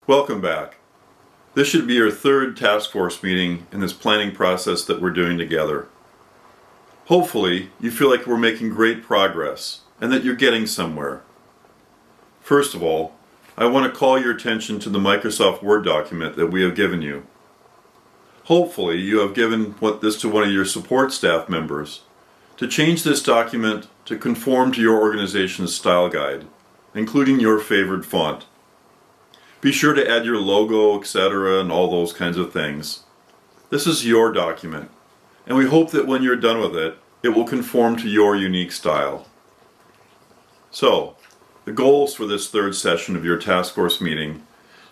Welcome back. This should be your third task force meeting in this planning process that we're doing together. Hopefully, you feel like we're making great progress and that you're getting somewhere. First of all, I want to call your attention to the Microsoft Word document that we have given you. Hopefully, you have given this to one of your support staff members to change this document to conform to your organization's style guide, including your favorite font. Be sure to add your logo, etc., and all those kinds of things. This is your document, and we hope that when you're done with it, it will conform to your unique style. So, the goals for this third session of your task force meeting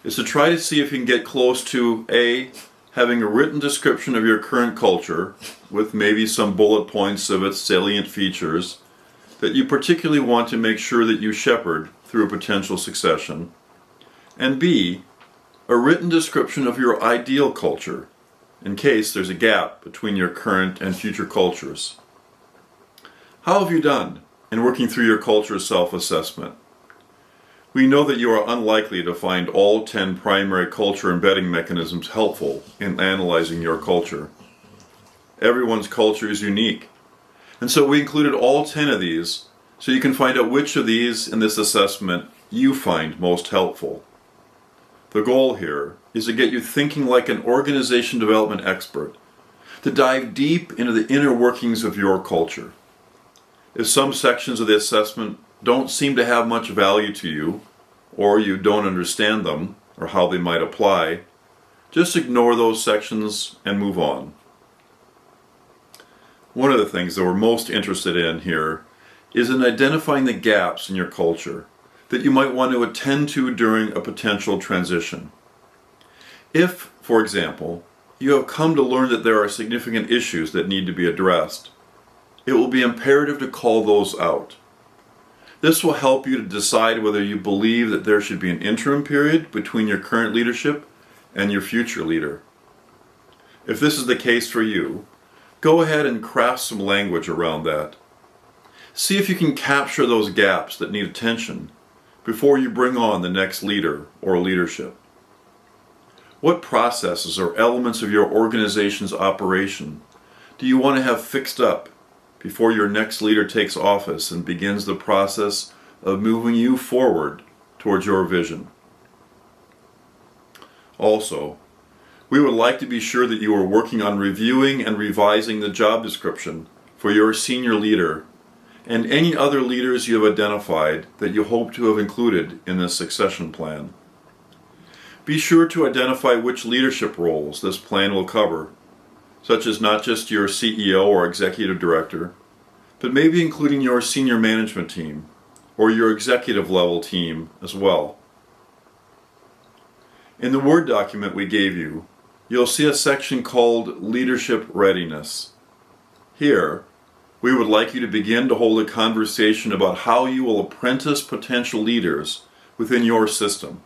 is to try to see if you can get close to A, having a written description of your current culture, with maybe some bullet points of its salient features that you particularly want to make sure that you shepherd through a potential succession. And B, a written description of your ideal culture, in case there's a gap between your current and future cultures. How have you done in working through your culture self-assessment? We know that you are unlikely to find all 10 primary culture embedding mechanisms helpful in analyzing your culture. Everyone's culture is unique, and so we included all 10 of these so you can find out which of these in this assessment you find most helpful. The goal here is to get you thinking like an organization development expert, to dive deep into the inner workings of your culture. If some sections of the assessment don't seem to have much value to you, or you don't understand them, or how they might apply, just ignore those sections and move on. One of the things that we're most interested in here is in identifying the gaps in your culture that you might want to attend to during a potential transition. If, for example, you have come to learn that there are significant issues that need to be addressed, it will be imperative to call those out. This will help you to decide whether you believe that there should be an interim period between your current leadership and your future leader. If this is the case for you, go ahead and craft some language around that. See if you can capture those gaps that need attention before you bring on the next leader or leadership. What processes or elements of your organization's operation do you want to have fixed up before your next leader takes office and begins the process of moving you forward towards your vision? Also, we would like to be sure that you are working on reviewing and revising the job description for your senior leader and any other leaders you have identified that you hope to have included in this succession plan. Be sure to identify which leadership roles this plan will cover, such as not just your CEO or executive director, but maybe including your senior management team or your executive level team as well. In the Word document we gave you, you'll see a section called Leadership Readiness. Here, we would like you to begin to hold a conversation about how you will apprentice potential leaders within your system.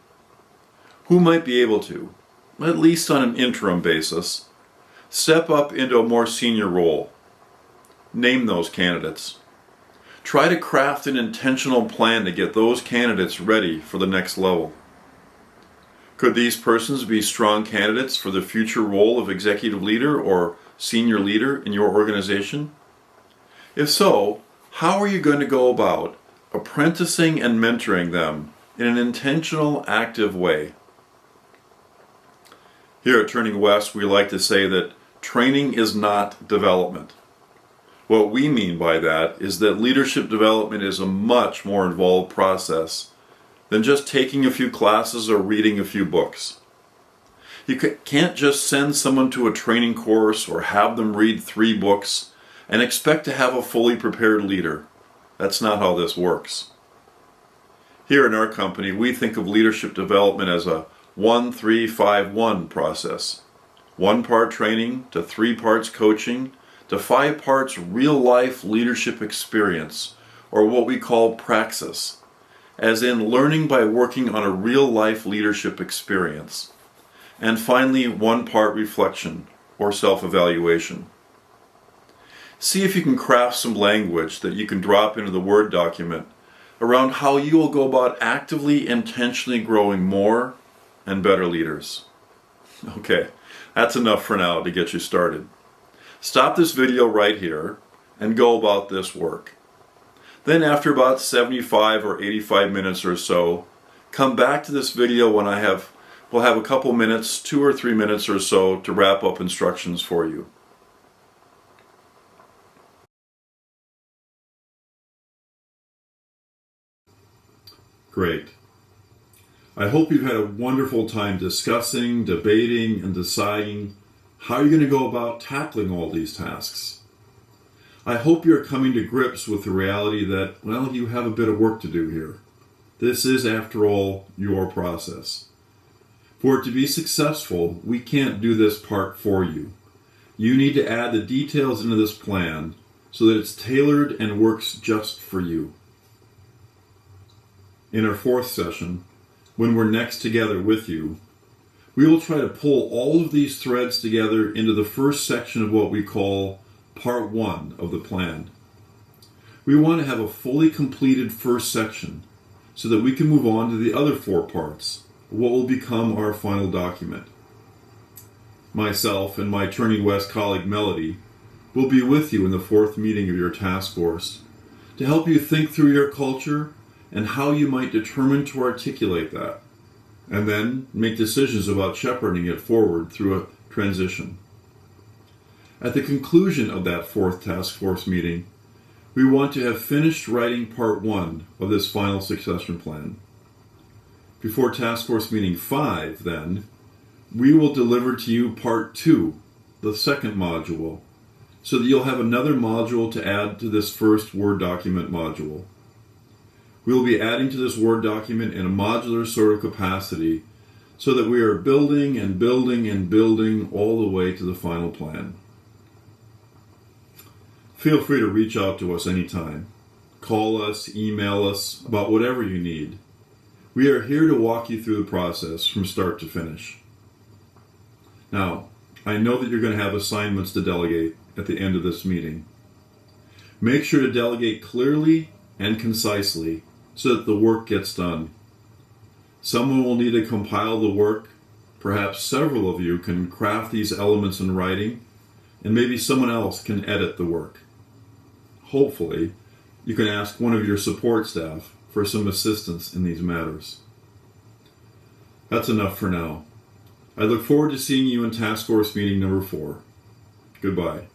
Who might be able to, at least on an interim basis, step up into a more senior role? Name those candidates. Try to craft an intentional plan to get those candidates ready for the next level. Could these persons be strong candidates for the future role of executive leader or senior leader in your organization? If so, how are you going to go about apprenticing and mentoring them in an intentional, active way? Here at Turning West, we like to say that training is not development. What we mean by that is that leadership development is a much more involved process than just taking a few classes or reading a few books. You can't just send someone to a training course or have them read 3 books and expect to have a fully prepared leader. That's not how this works. Here in our company, we think of leadership development as a 1-3-5-1 process. 1 part training to 3 parts coaching to 5 parts real-life leadership experience, or what we call praxis, as in learning by working on a real-life leadership experience. And finally, 1 part reflection, or self-evaluation. See if you can craft some language that you can drop into the Word document around how you will go about actively, intentionally growing more and better leaders. Okay, that's enough for now to get you started. Stop this video right here and go about this work. Then after about 75 or 85 minutes or so, come back to this video when we'll have a couple minutes, 2 or 3 minutes or so, to wrap up instructions for you. Great. I hope you've had a wonderful time discussing, debating, and deciding how you're going to go about tackling all these tasks. I hope you're coming to grips with the reality that, well, you have a bit of work to do here. This is, after all, your process. For it to be successful, we can't do this part for you. You need to add the details into this plan so that it's tailored and works just for you. In our 4th session, when we're next together with you, we will try to pull all of these threads together into the first section of what we call Part 1 of the plan. We want to have a fully completed first section so that we can move on to the other 4 parts, what will become our final document. Myself and my Turning West colleague Melody will be with you in the 4th meeting of your task force to help you think through your culture and how you might determine to articulate that, and then make decisions about shepherding it forward through a transition. At the conclusion of that 4th task force meeting, we want to have finished writing Part 1 of this final succession plan. Before task force meeting 5, then, we will deliver to you Part 2, the 2nd module, so that you'll have another module to add to this first Word document module. We will be adding to this Word document in a modular sort of capacity so that we are building and building and building all the way to the final plan. Feel free to reach out to us anytime. Call us, email us about whatever you need. We are here to walk you through the process from start to finish. Now, I know that you're going to have assignments to delegate at the end of this meeting. Make sure to delegate clearly and concisely so that the work gets done. Someone will need to compile the work. Perhaps several of you can craft these elements in writing, and maybe someone else can edit the work. Hopefully, you can ask one of your support staff for some assistance in these matters. That's enough for now. I look forward to seeing you in Task Force Meeting number 4. Goodbye.